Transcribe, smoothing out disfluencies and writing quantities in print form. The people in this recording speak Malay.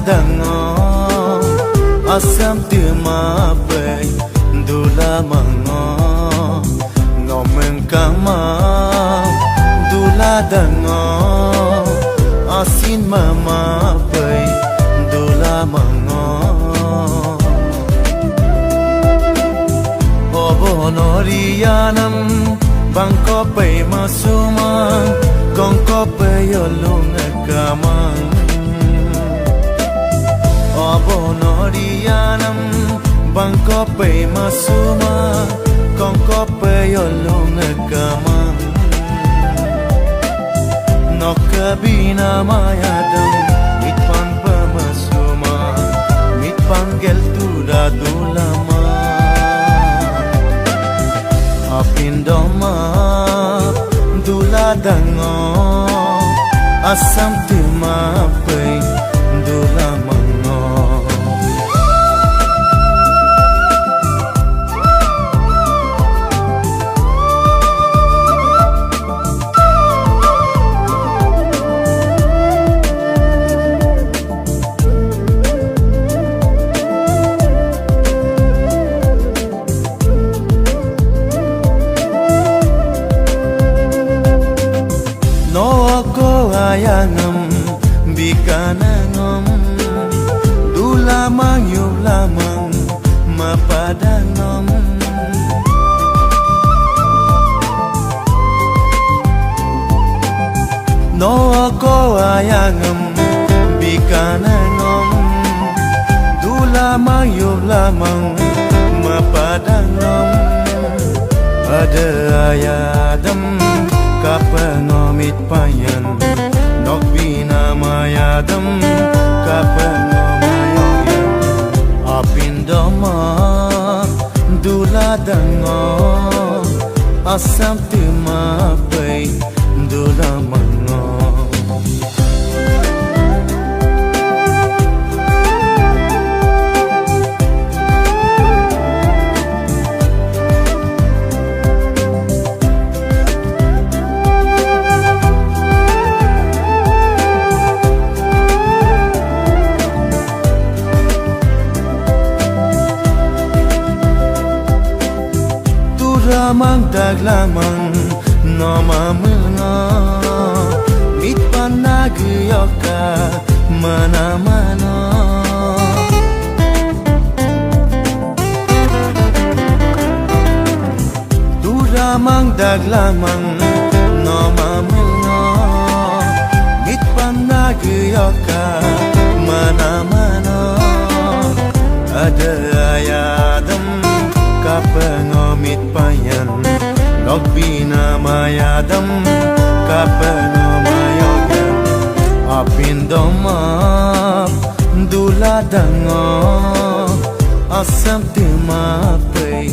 dango asam tu ma pai dula mango ngomeng kama dula dango asin mama pai dula mango obonorianam bangko pai masuma kongko pai yolung kamang obonorianam bangko pai masuma kongko pai yolung kamang nokabina mayadam mitpan pamasuma mitpanggel tura dulama apindoma dula dango asam tu ma pai dula mango ayangam bikanangom dula mangyub lamang mapadangom no ako ayangam bikanangom dula mangyub lamang mapadangom ada ayadam kapangomit payan nok bina mayadam kapangomayoyan apindoma dula dango asam tu ma pai dula mango lamang daglamang no mamuna mit panagiyoka mana mana duramang daglamang no mamuna mit panagiyoka mana mana ada ayadam kapangomit payan nok bina mayadam kapangamayoyan apindoma dula dango asam tu ma pai